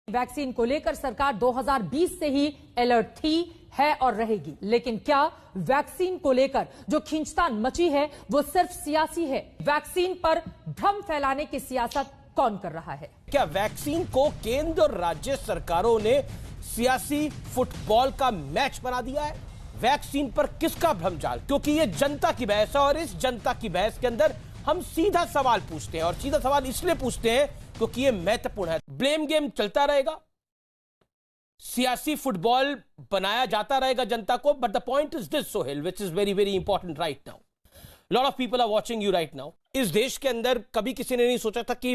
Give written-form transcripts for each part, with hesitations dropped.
Vaccine को लेकर सरकार 2020 से ही अलर्ट थी, है और रहेगी। लेकिन क्या वैक्सीन को लेकर जो खींचतान मची है वो सिर्फ सियासी है? वैक्सीन पर भ्रम फैलाने की सियासत कौन कर रहा है? क्या वैक्सीन को केंद्र और राज्य सरकारों ने सियासी फुटबॉल का मैच बना दिया है? वैक्सीन पर किसका भ्रमजाल? क्योंकि ये जनता की बहस है और इस जनता की बहस के अंदर हम सीधा सवाल पूछते हैं, और सीधा सवाल इसलिए पूछते हैं क्योंकि ये महत्वपूर्ण है। ब्लेम गेम चलता रहेगा, सियासी फुटबॉल बनाया जाता रहेगा जनता को, but the point is this Sohail, which is very very important right now. Lot of people are watching you right now. इस देश के अंदर कभी किसी ने नहीं सोचा था कि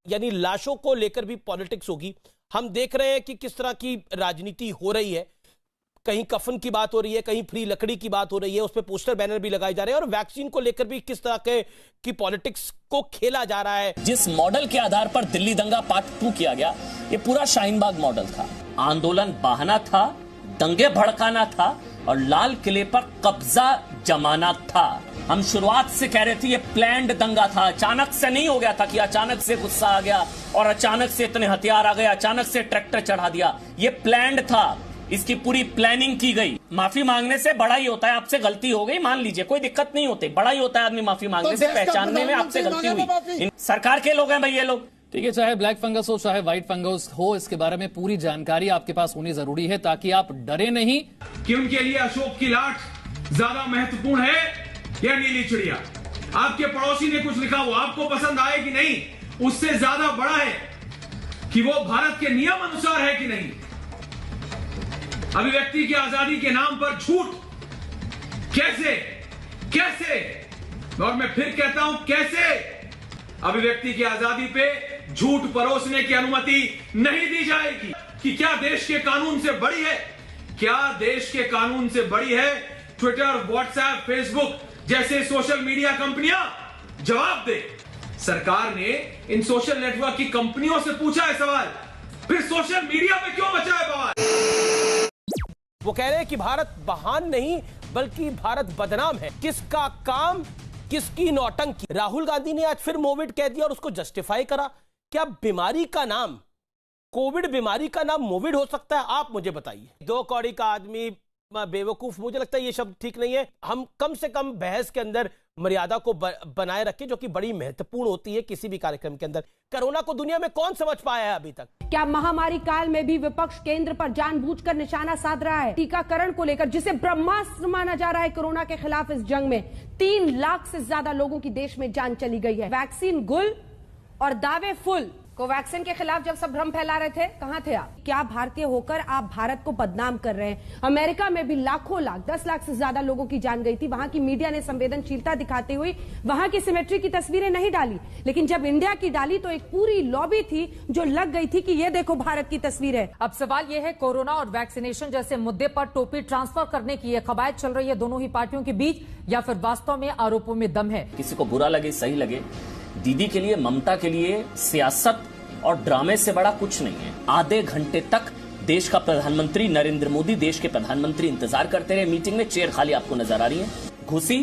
यानी लाशों को लेकर भी पॉलिटिक्स होगी। हम देख रहे हैं कि किस तरह की राजनीति हो रही है, कहीं कफन की बात हो रही है, कहीं फ्री लकड़ी की बात हो रही है, उस पर पोस्टर बैनर भी लगाए जा रहे हैं, और वैक्सीन को लेकर भी किस तरह की पॉलिटिक्स को खेला जा रहा है। जिस मॉडल के आधार पर दिल्ली दंगा पार्ट 2 किया गया, ये पूरा शाहीन बाग मॉडल था। आंदोलन बहाना था, दंगे भड़काना था और लाल किले पर कब्जा जमाना था। हम शुरुआत से कह रहे थे ये प्लान्ड दंगा था, अचानक से नहीं हो गया था कि अचानक से गुस्सा आ गया और अचानक से इतने हथियार आ गए, अचानक से ट्रैक्टर चढ़ा दिया। ये प्लान्ड था, इसकी पूरी प्लानिंग की गई। माफी मांगने से बड़ा ही होता है, आपसे गलती हो गई मान लीजिए, कोई दिक्कत नहीं होती, बड़ा ही होता है आदमी माफी मांगने से, पहचानने में आपसे गलती हुई। सरकार के लोग हैं भाई ये लोग, ठीक है। चाहे ब्लैक फंगस हो चाहे व्हाइट फंगस हो, इसके बारे में पूरी जानकारी आपके पास होनी जरूरी है ताकि आप डरे नहीं कि उनके लिए अशोक की लाट ज्यादा महत्वपूर्ण है या नीली चिड़िया। आपके पड़ोसी ने कुछ लिखा, वो आपको पसंद आए कि नहीं, उससे ज्यादा बड़ा है कि वो भारत के नियम अनुसार है कि नहीं। अभिव्यक्ति की आजादी के नाम पर झूठ कैसे कैसे, और मैं फिर कहता हूं कैसे, अभिव्यक्ति की आजादी पे झूठ परोसने की अनुमति नहीं दी जाएगी। कि क्या देश के कानून से बड़ी है? क्या देश के कानून से बड़ी है ट्विटर, व्हाट्सएप, फेसबुक जैसे सोशल मीडिया कंपनियां? जवाब दे। सरकार ने इन सोशल नेटवर्क की कंपनियों से पूछा है सवाल, फिर सोशल मीडिया पे क्यों बचा है बवाल? वो कह रहे हैं कि भारत महान नहीं बल्कि भारत बदनाम है। किसका काम, किसकी नौटंकी? राहुल गांधी ने आज फिर मोविड कह दिया और उसको जस्टिफाई करा। क्या बीमारी का नाम, कोविड बीमारी का नाम मोविड हो सकता है? आप मुझे बताइए। 2 कौड़ी का आदमी, बेवकूफ, मुझे लगता है ये शब्द ठीक नहीं है। हम कम से कम बहस के अंदर मर्यादा को बनाए रखें, जो कि बड़ी महत्वपूर्ण होती है किसी भी कार्यक्रम के अंदर। कोरोना को दुनिया में कौन समझ पाया है अभी तक? क्या महामारी काल में भी विपक्ष केंद्र पर जानबूझकर निशाना साध रहा है? टीकाकरण को लेकर, जिसे ब्रह्मास्त्र माना जा रहा है कोरोना के खिलाफ इस जंग में, 3 लाख से ज्यादा लोगों की देश में जान चली गई है। वैक्सीन गुल और दावे फुल। कोवैक्सीन के खिलाफ जब सब भ्रम फैला रहे थे, कहां थे आप? क्या भारतीय होकर आप भारत को बदनाम कर रहे हैं? अमेरिका में भी लाखों लाख, 10 लाख से ज्यादा लोगों की जान गई थी। वहां की मीडिया ने संवेदनशीलता दिखाते हुए वहां की सिमेट्री की तस्वीरें नहीं डाली, लेकिन जब इंडिया की डाली तो एक पूरी लॉबी थी जो लग गई थी कि ये देखो भारत की तस्वीर है। अब सवाल यह है, कोरोना और वैक्सीनेशन जैसे मुद्दे पर टोपी ट्रांसफर करने की यह कवायद चल रही है दोनों ही पार्टियों के बीच, या फिर वास्तव में आरोपों में दम है? किसी को बुरा लगे सही लगे, दीदी के लिए, ममता के लिए सियासत और ड्रामे से बड़ा कुछ नहीं है। आधे घंटे तक देश का प्रधानमंत्री नरेंद्र मोदी, देश के प्रधानमंत्री इंतजार करते रहे मीटिंग में। चेयर खाली आपको नजर आ रही है, घुसी,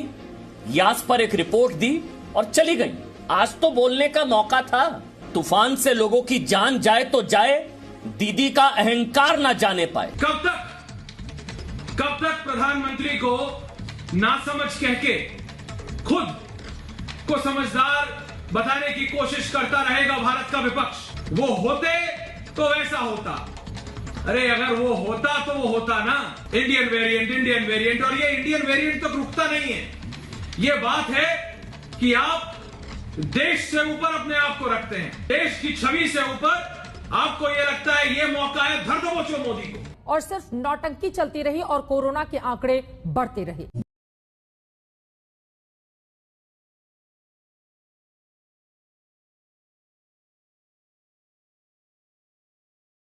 यास पर एक रिपोर्ट दी और चली गई। आज तो बोलने का मौका था। तूफान से लोगों की जान जाए तो जाए, दीदी का अहंकार ना जाने पाए। कब तक प्रधानमंत्री को नासमझ कह के खुद को समझदार बताने की कोशिश करता रहेगा भारत का विपक्ष? वो होते तो वैसा होता। अरे अगर वो होता तो वो होता ना, इंडियन वेरिएंट, और ये इंडियन वेरिएंट तक रुकता नहीं है। ये बात है कि आप देश से ऊपर अपने आप को रखते हैं, देश की छवि से ऊपर। आपको ये लगता है ये मौका है, धर दबोचो मोदी को। और सिर्फ नौटंकी चलती रही और कोरोना के आंकड़े बढ़ते रहे।